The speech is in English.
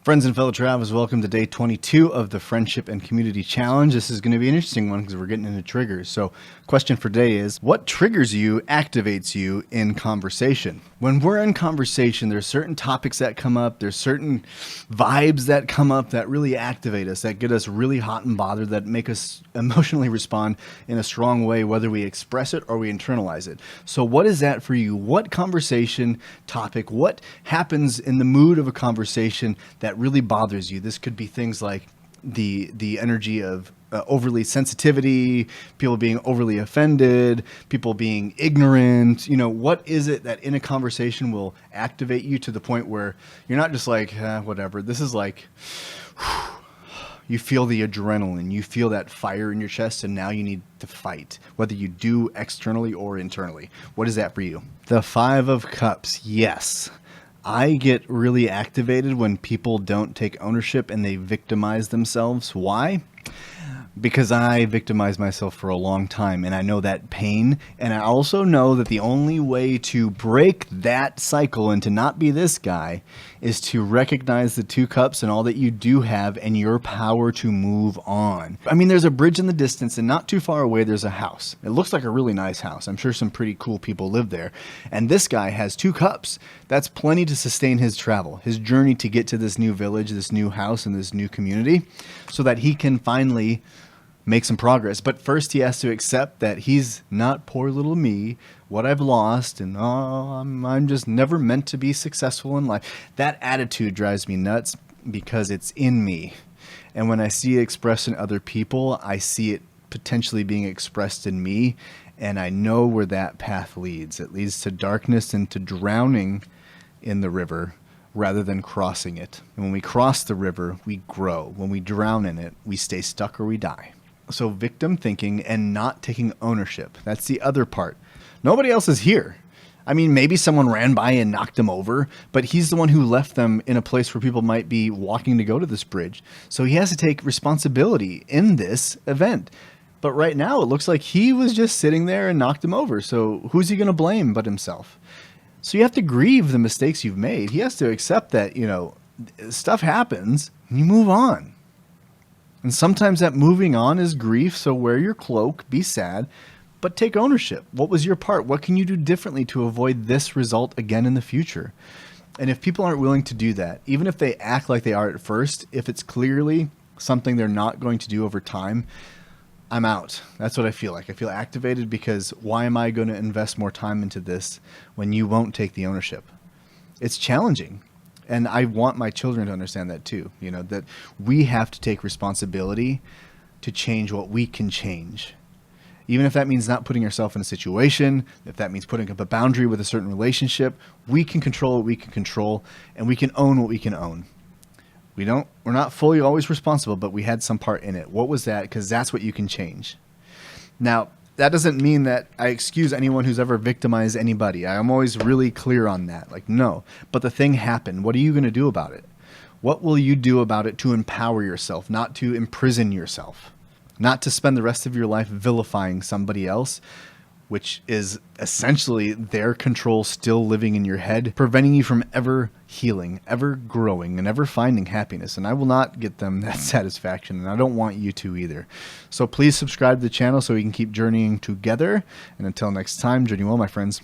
Friends and fellow travelers, welcome to day 22 of the Friendship and Community Challenge. This is going to be an interesting one because we're getting into triggers. So, question for today is, what triggers you, activates you in conversation? When we're in conversation, there's certain topics that come up, there's certain vibes that come up that really activate us, that get us really hot and bothered, that make us emotionally respond in a strong way, whether we express it or we internalize it. So what is that for you? What conversation topic, what happens in the mood of a conversation that really bothers you? This could be things like the energy of overly sensitivity, people being overly offended, people being ignorant. You know, what is it that in a conversation will activate you to the point where you're not just like, whatever. This is like, you feel the adrenaline, you feel that fire in your chest, and now you need to fight, whether you do externally or internally. What is that for you? The Five of Cups, yes. I get really activated when people don't take ownership and they victimize themselves. Why? Because I victimized myself for a long time, and I know that pain, and I also know that the only way to break that cycle and to not be this guy is to recognize the two cups and all that you do have and your power to move on. I mean, there's a bridge in the distance, and not too far away there's a house. It looks like a really nice house. I'm sure some pretty cool people live there, and this guy has two cups. That's plenty to sustain his travel, his journey to get to this new village, this new house, and this new community, so that he can finally make some progress. But first he has to accept that he's not poor little me, what I've lost, and I'm just never meant to be successful in life. That attitude drives me nuts because it's in me. And when I see it expressed in other people, I see it potentially being expressed in me, and I know where that path leads. It leads to darkness and to drowning in the river rather than crossing it. And when we cross the river, we grow. When we drown in it, we stay stuck or we die. So victim thinking and not taking ownership. That's the other part. Nobody else is here. I mean, maybe someone ran by and knocked him over, but he's the one who left them in a place where people might be walking to go to this bridge. So he has to take responsibility in this event. But right now, it looks like he was just sitting there and knocked him over. So who's he going to blame but himself? So you have to grieve the mistakes you've made. He has to accept that, you know, stuff happens and you move on. And sometimes that moving on is grief, so wear your cloak, be sad, but take ownership. What was your part? What can you do differently to avoid this result again in the future? And if people aren't willing to do that, even if they act like they are at first, if it's clearly something they're not going to do over time, I'm out. That's what I feel like. I feel activated because why am I going to invest more time into this when you won't take the ownership? It's challenging. And I want my children to understand that too, you know, that we have to take responsibility to change what we can change. Even if that means not putting yourself in a situation, if that means putting up a boundary with a certain relationship, we can control what we can control, and we can own what we can own. We're not fully always responsible, but we had some part in it. What was that? Because that's what you can change. Now, that doesn't mean that I excuse anyone who's ever victimized anybody. I'm always really clear on that. Like, no. But the thing happened. What are you going to do about it? What will you do about it to empower yourself, not to imprison yourself, not to spend the rest of your life vilifying somebody else, which is essentially their control still living in your head, preventing you from ever healing, ever growing, and ever finding happiness. And I will not get them that satisfaction, and I don't want you to either. So please subscribe to the channel so we can keep journeying together. And until next time, journey well, my friends.